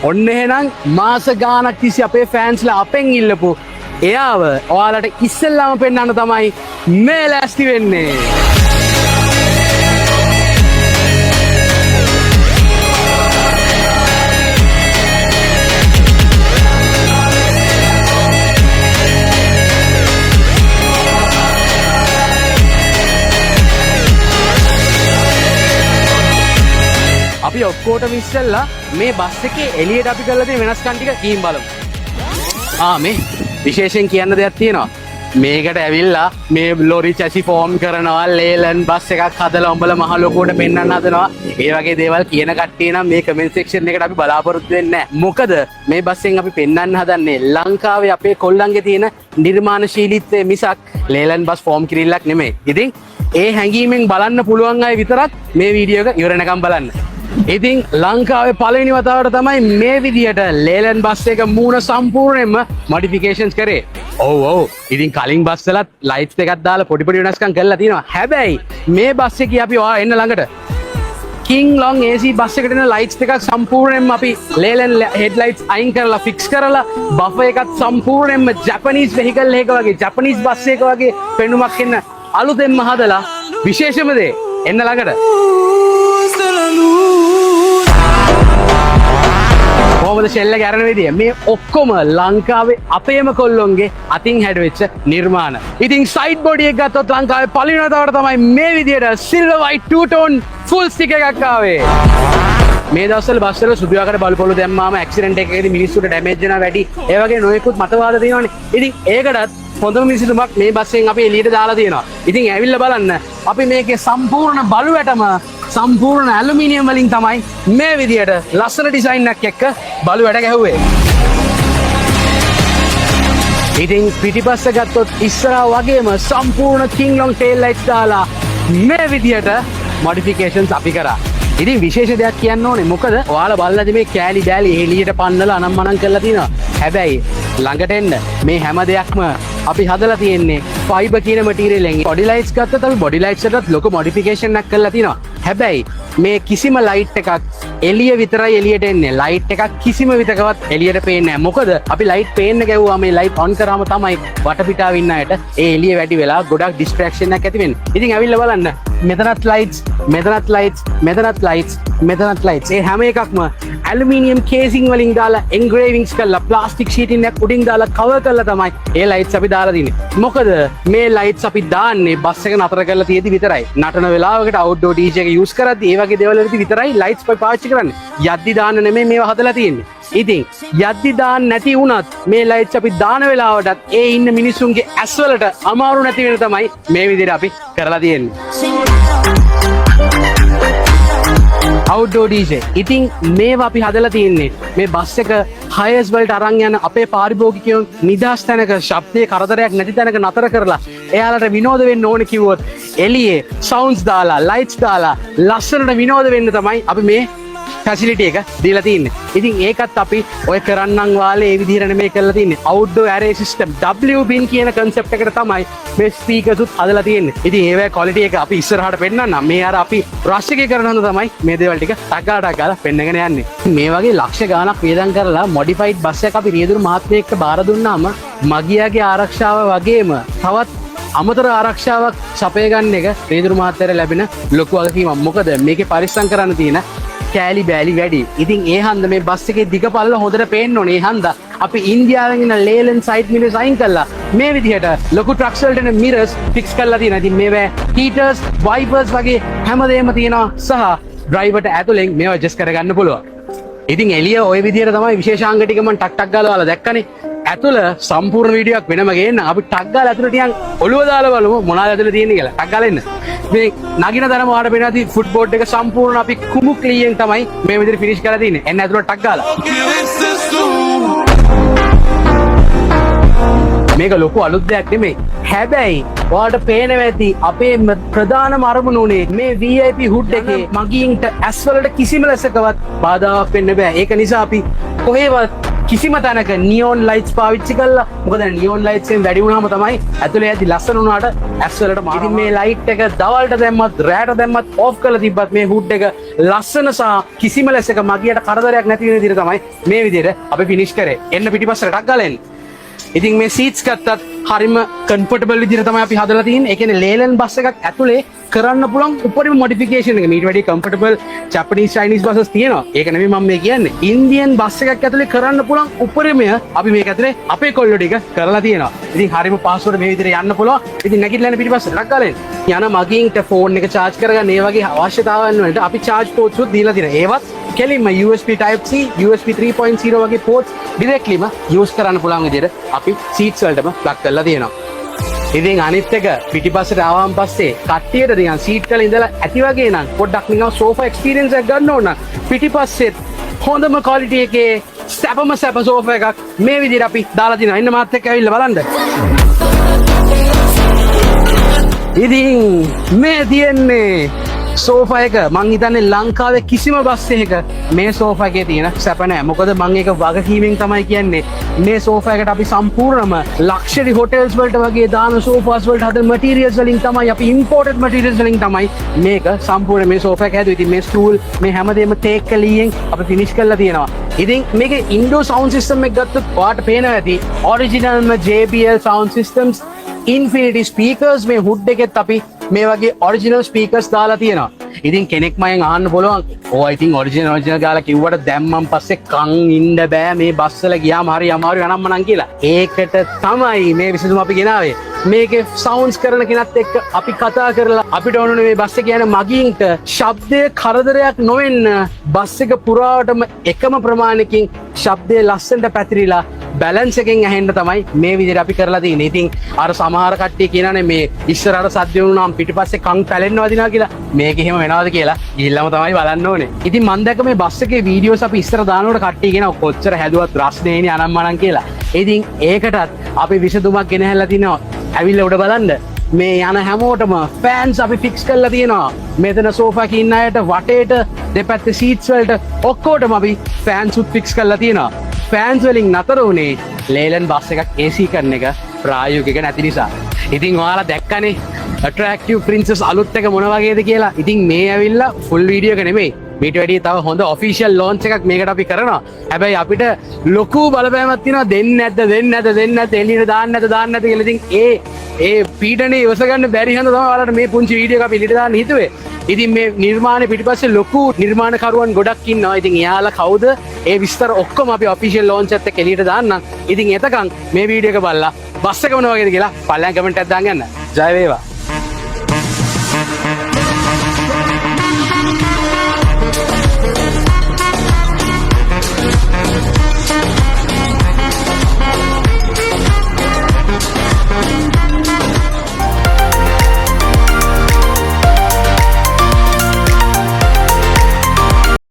ඔන්න එහෙනම් මාස ගානක් තිස්සේ අපේ ෆෑන්ස්ලා අපෙන් ඉල්ලපු එයාව ඔයාලට ඉස්සෙල්ලාම පෙන්වන්න තමයි මේ ලෑස්ති වෙන්නේ. අපි ඔක්කොටම ඉස්සෙල්ලා මේ බස් එකේ එළියට අපි කරලා තියෙන වෙනස්කම් ටික කීම් බලමු. මේ විශේෂයෙන් කියන්න දෙයක් තියෙනවා. මේකට ඇවිල්ලා මේ ලොරි චැසි ෆෝම් කරනවා, ලේලන් බස් එකක් හදලා උඹලා මහ ලොකුවට පෙන්වන්න හදනවා. ඒ වගේ දේවල් කියන කට්ටිය නම් මේ කමෙන්ට් සෙක්ෂන් එකට අපි බලාපොරොත්තු වෙන්නේ නැහැ. මොකද මේ බස් එකෙන් අපි පෙන්වන්න හදන්නේ ලංකාවේ අපේ කොල්ලන්ගේ තියෙන නිර්මාණශීලීත්වය මිසක් ලේලන් බස් ෆෝම් කිරිල්ලක් නෙමෙයි. ඉතින් ඒ හැඟීමෙන් බලන්න පුළුවන් අය විතරක් මේ වීඩියෝ එක ඉවරනකම් බලන්න. ඉතින් ලංකාවේ පළවෙනි වතාවට තමයි මේ විදියට ලේලන් බස් එක මූණ සම්පූර්ණයෙන්ම මොඩිෆිකේෂන්ස් කරේ. ඔව් ඉතින් කලින් බස් වලත් ලයිට්ස් එකක් දාලා පොඩි පොඩි වෙනස්කම් කරලා තියෙනවා. හැබැයි මේ බස් එකේ අපි ඔයා එන්න ළඟට King Long AC බස් එකට එන ලයිට්ස් දෙකක් සම්පූර්ණයෙන්ම අපි ලේලන් හෙඩ්ලයිට්ස් අයින් කරලා ෆික්ස් කරලා බෆර් එකත් සම්පූර්ණයෙන්ම ජපනීස් වෙහිකල් එකක වගේ ජපනීස් බස් එකක වගේ පෙනුමක් එන්න අලුතෙන්ම හදලා විශේෂම දේ එන්න ළඟට කොහොමද ෂෙල්ල ගැරන විදිය මේ ඔක්කොම ලංකාවේ අපේම කොල්ලොන්ගේ අතින් හැඩවෙච්ච නිර්මාණ. ඉතින් සයිඩ් බොඩි එක ගත්තොත් ලංකාවේ පළවෙනි වතාවට තමයි මේ විදියට silver white to tone full stiff එකක් ආවේ. මේ දවස්වල බස් වල සුදු ආකාර බලු පොළු දැම්මාම ඇක්සිඩන්ට් එකකදී මිනිස්සුන්ට ඩැමේජ් වෙනවා වැඩි. ඒ වගේ නොයෙකුත් මතවාද තියෙනවානේ. ඉතින් ඒකටත් හොඳම විසඳුමක් මේ බස් එකෙන් අපි එළියට දාලා තියෙනවා. ඉතින් ඇවිල්ලා බලන්න අපි මේකේ සම්පූර්ණ බලුවැටම සම්පූර්ණ ඇලුමිනියම් වලින් තමයි මේ විදියට ලස්සන ඩිසයින් එකක් එක්ක බලුවැට ගැහුවේ. ඉතින් පිටිපස්ස ගත්තොත් ඉස්සරහා වගේම සම්පූර්ණ King Long tail lights දාලා මේ විදියට මොඩිෆිකේෂන්ස් අපි කරා. ඉතින් විශේෂ දෙයක් කියන්න ඕනේ. මොකද ඔයාලා බලලාද මේ කෑලි බෑලි එළියට පන්නලා අනම්මනම් කරලා තියෙනවා. හැබැයි ළඟට එන්න මේ හැම දෙයක්ම අපි හදලා තියෙන්නේ ෆයිබර් කියන මැටීරියල් එකෙන්. බොඩි ලයිට්ස් ගත්තත් අපි බොඩි ලයිට්ස් වලට ලොකු මොඩිෆිකේෂන් එකක් කරලා තියෙනවා. හැබැයි මේ කිසිම ලයිට් එකක් එළිය විතරයි එළියට එන්නේ. ලයිට් එකක් කිසිම විතකවත් එළියට පේන්නේ නැහැ. මොකද අපි ලයිට් පේන්න ගැව්වා මේ ලයිට් ඔන් කරාම තමයි වටපිටාව ඉන්න අයට ඒ එළිය වැඩි වෙලා ගොඩක් ඩිස්ට්‍රැක්ෂන් එකක් ඇති වෙන්නේ. ඉතින් ඇවිල්ලා බලන්න මෙතනත් ලයිට්ස්, මෙතනත් ලයිට්ස්, මෙතනත් ලයිට්ස්, මෙතනත් ලයිට්ස්. ඒ හැම එකක්ම ඇලුමිනියම් කේසින් වලින් දාලා එන්ග්‍රේවින්ග්ස් කරලා ප්ලාස්ටික් ෂීටින් එකක් උඩින් දාලා කවර් කරලා තමයි ඒ ලයිට්ස් අපි දාලා තියෙන්නේ. මොකද මේ ලයිට්ස් අපි දාන්නේ බස් එක නතර කරලා තියෙදි විතරයි. නටන වෙලාවකට අවුට්ඩෝර් DJ එක යූස් කරද්දි ඒ වගේ දේවල් වලදී විතරයි ලයිට්ස් පාවිච්චි කරන්නේ. යද්දි දාන්න නෙමෙයි මේවා හදලා තියෙන්නේ. ඉතින් යද්දි දාන්න නැති වුණත් මේ ලයිට්ස් අපි දාන වෙලාවටත් ඒ ඉන්න මිනිස්සුන්ගේ ඇස් වලට අමාරු නැති වෙන තමයි මේ විදිහට අපි කරලා තියෙන්නේ. අවුට්ඩෝර් DJ. ඉතින් මේවා අපි හදලා තියෙන්නේ මේ බස් එක හයර්ස් වලට අරන් යන අපේ පාරිභෝගිකයෝ නිදහස් තැනක ශබ්දයේ කරදරයක් නැති තැනක නතර කරලා එයාලට විනෝද වෙන්න ඕනේ කිව්වොත් එළියේ සවුන්ඩ්ස් දාලා ලයිට්ස් දාලා ලස්සනට විනෝද වෙන්න තමයි අපි මේ ෆැසිලිටි එක දීලා තින්නේ. ඉතින් ඒකත් අපි ඔය කරන්නම් වාලේ ඒ විදිහට නෙමෙයි කරලා තින්නේ. අවුට්ඩෝර් ඇරේ සිස්ටම් WBIN කියන concept එකට තමයි මේ ස්පීකර්ස් උත් හදලා තියෙන්නේ. ඉතින් ඒවැ quality එක අපි ඉස්සරහට පෙන්නන්නම්. මේ අර අපි රෂ් එකේ කරන හඳ තමයි මේ දේවල් ටික ටක් ගාලා පෙන්නගෙන යන්නේ. මේ වගේ ලක්ෂ ගාණක් වේදම් කරලා මොඩිෆයිඩ් බස් එකක් අපි රියදුරු මහත්මයෙක්ට බාර දුන්නාම මගියාගේ ආරක්ෂාව වගේම තවත් අමතර ආරක්ෂාවක් සපය ගන්න එක රියදුරු මහත්තයාට ලැබෙන ලොකු වගකීමක්. මොකද මේකේ පරිස්සම් කරන්න තියෙන කෑලි බෑලි වැඩි. ඉතින් ඒ හන්ද මේ බස් එකේ දිග පල්ල හොඳට පේන්න ඕනේ. ඒ හන්ද අපි ඉන්දියාවෙන් එන ලේලන් සයිඩ් මිරර්ස් අයින් කළා මේ විදිහට ලොකු ට්‍රක්ස් වලට එන මිරර්ස් ෆික්ස් කරලා තියෙනවා. ඉතින් මේවා හීටර්ස්, වයිපර්ස් වගේ හැමදේම තියෙනවා සහ ඩ්‍රයිවර්ට ඇතුලෙන් මේවා ඇඩ්ජස්ට් කරගන්න පුළුවන්. ඉතින් එළිය ওই විදිහට තමයි විශේෂාංග ටික මම ටක් ගාලා ඔයාලා දැක්කනේ. ඇතුළ සම්පූර්ණ වීඩියෝක් වෙනම ගේන්න. අපි ටක් ගාලා ඇතුළට ටිකක් ඔළුව දාලා බලමු මොනවද ඇතුළේ තියෙන්නේ කියලා. ටක් ගාලා එන්න. මේ නගින තරම ඔයාලට පේනවා ඇති ෆුට් බෝඩ් එක සම්පූර්ණ අපි කුමු ක්ලීයෙන් තමයි මේ විදිහට ෆිනිෂ් කරලා තියෙන්නේ. එන්න ඇතුළට ටක් ගාලා. මේක ලොකු අලුත් දෙයක් නෙමෙයි. හැබැයි ඔයාලට පේනවා ඇති අපේ ප්‍රධානම අරමුණ උනේ මේ VIP හුඩ් එකේ මගින්ට ඇස් වලට කිසිම ලෙසකවත් බාධාවක් වෙන්න බෑ. ඒක නිසා අපි කොහෙවත් කිසිම තැනක නියෝන් ලයිට්ස් පාවිච්චි කළා. මොකද නියෝන් ලයිට්ස් එකෙන් වැඩි වුණාම තමයි ඇතුලේ ඇති ලස්සන වුණාට ඇස් වලට මාර. ඉතින් මේ ලයිට් එක දවල්ට දැම්මත් රැට දැම්මත් ඕෆ් කරලා තිබ්බත් මේ හුඩ් එක ලස්සන සහ කිසිම ලෙසක මගියට කරදරයක් නැති වෙන විදිහට තමයි මේ විදිහට අපි ෆිනිෂ් කරේ. එන්න පිටිපස්සට ටක් ගාලා එන්න. ඉතින් මේ සීට්ස් ගත්තත් හරිම කම්ෆර්ටබල් විදිහට තමයි අපි හදලා තියෙන්නේ. ඒ කියන්නේ ලේලන් බස් එකක් ඇතුලේ කරන්න පුළුවන් උපරිම මොඩිෆිකේෂන් එක. මීට වැඩි කම්ෆර්ටබල් ජපනීස් චයිනීස් බසස් තියෙනවා. ඒක නෙමෙයි මම මේ කියන්නේ. ඉන්දියන් බස් එකක් ඇතුලේ කරන්න පුළුවන් උපරිමය අපි මේක ඇතුලේ අපේ කොල්ලෝ ටික කරලා තියෙනවා. ඉතින් හරිම පාස්වර්ඩ් මේ විදිහට යන්න පුළුවන්. ඉතින් නැගිටලා යන පිටිපස්සට ටක් ගාලා එන්න. යන මගින්ට ෆෝන් එක charge කරගන්න මේ වගේ අවශ්‍යතාවයන් වලට අපි charge ports උත් දීලා තියෙනවා. ඒවත් කෙලින්ම USB Type C, USB 3.0 වගේ ports directlyම use කරන්න පුළුවන් විදිහට අපි seats වලටම plug කරලා තියෙනවා. ඉතින් අනිත් එක පිටිපස්සට ආවම පස්සේ කට්ටියට නිකන් සීට් වල ඉඳලා ඇති වගේ නම් පොඩ්ඩක් නිකන් සෝෆා එක්ස්පීරියන්ස් එකක් ගන්න ඕන නම් පිටිපස්සෙත් හොඳම ක්වොලිටි එකේ සැප සෝෆා එකක් මේ විදිහට අපි දාලා තිනවා. ඉන්න මාත් එක්ක ඇවිල්ලා බලන්න. ඉතින් මේ තියෙන්නේ සෝෆා එක මං හිතන්නේ ලංකාවේ කිසිම බස් එකක මේ සෝෆා එකේ තියෙන සැප නැහැ. මොකද මං ඒක වගකීමෙන් තමයි කියන්නේ. මේ සෝෆා එකට අපි සම්පූර්ණම ලක්ෂරි හොටෙල්ස් වලට වගේ දාන සෝෆාස් වලට හදන මැටීරියල්ස් වලින් තමයි අපි ඉම්පෝර්ටඩ් මැටීරියල්ස් වලින් තමයි මේක සම්පූර්ණ මේ සෝෆා එක හැදුවේ. ඉතින් මේ ස්ටූල් මේ හැමදේම තේක් කලියෙන් අපි ෆිනිෂ් කරලා තියෙනවා. ඉතින් මේකේ ඉන්ඩෝ සවුන්ඩ් සිස්ටම් එක ගත්තොත් ඔයාලට පේනවා ඇති ඔරිජිනල්ම JBL sound systems infinity speakers මේ හුඩ් එකෙත් අපි මේ වගේ ඔරිජිනල් ස්පීකර්ස් දාලා තියෙනවා. ඉතින් කෙනෙක් මයෙන් අහන්න පුළුවන් ඕ ඉතින් ඔරිජිනල් ගාලා කිව්වට දැම්මන් පස්සේ කන් ඉන්න බෑ මේ බස් වල ගියාම හරි අමාරුයි අනම්මනම් කියලා. ඒකට තමයි මේ විසඳුම අපි ගෙනාවේ. මේකේ සවුන්ඩ්ස් කරන කෙනත් එක්ක අපි කතා කරලා අපිට ඕන මේ බස් එක යන මගින්ට ශබ්දයේ කරදරයක් නොවෙන්න බස් එක පුරාවටම එකම ප්‍රමාණයකින් ශබ්දයේ ලස්සනට පැතිරිලා බැලන්ස් එකෙන් ඇහෙන්න තමයි මේ විදිහට අපි කරලා තියෙන්නේ. ඉතින් අර සමහර කට්ටිය කියනනේ මේ ඉස්සරහට සද්ද වුණාම පිටිපස්සේ කන් පැලෙන්න වදිනවා කියලා. මේක එහෙම වෙනවද කියලා ගිහිල්ලාම තමයි බලන්න ඕනේ. ඉතින් මම දැක්ක මේ බස් එකේ වීඩියෝස් අපි ඉස්සර දානකොට කට්ටිය කියනවා කොච්චර හැදුවත් රස්නේ නේ අනම්මනම් කියලා. ඉතින් ඒකටත් අපි විසඳුමක් ගෙනහැල්ලා තිනවා. ඇවිල්ලා උඩ බලන්න. මේ යන හැමෝටම ෆෑන්ස් අපි ෆික්ස් කරලා තියෙනවා. මෙතන සෝෆා එකේ ඉන්න අයට වටේට දෙපැත්තේ සීට්ස් වලට ඔක්කොටම අපි ෆෑන්ස් උත් ෆික්ස් කරලා තියෙනවා. ෆෑන්ස් වලින් නතර වුණේ ලේලන් බස් එකක් AC කරන එක ප්‍රායෝගික නැති නිසා. ඉතින් ඔයාලා දැක්කනේ attractive princess අලුත් එක මොන වගේද කියලා. ඉතින් මේ ඇවිල්ලා ෆුල් වීඩියෝ එක නෙමෙයි. මීට වැඩිය තව හොඳ ඔෆිෂියල් ලොන්ච් එකක් මේකට අපි කරනවා. හැබැයි අපිට ලොකු බලපෑමක් තියෙනවා දෙන්නේ නැද්ද එළියට දාන්න නැද්ද කියලා. ඉතින් ඒ පීඩනේ ඉවස ගන්න බැරි හින්දා තමයි ඔයාලට මේ පුංචි වීඩියෝ එක අපි එළියට දාන්න හිතුවේ. ඉතින් මේ නිර්මාණය පිටිපස්සේ ලොකු නිර්මාණකරුවන් ගොඩක් ඉන්නවා. ඉතින් එයාලා කවුද? ඒ විස්තර ඔක්කොම අපි ඔෆිෂියල් ලොන්ච් එකත් එක්ක එළියට දාන්නම්. ඉතින් එතකන් මේ වීඩියෝ එක බලලා බස් එක මොන වගේද කියලා පල්ලෙන් කමෙන්ට් එකක් දාන්න යන්න. ජය වේවා.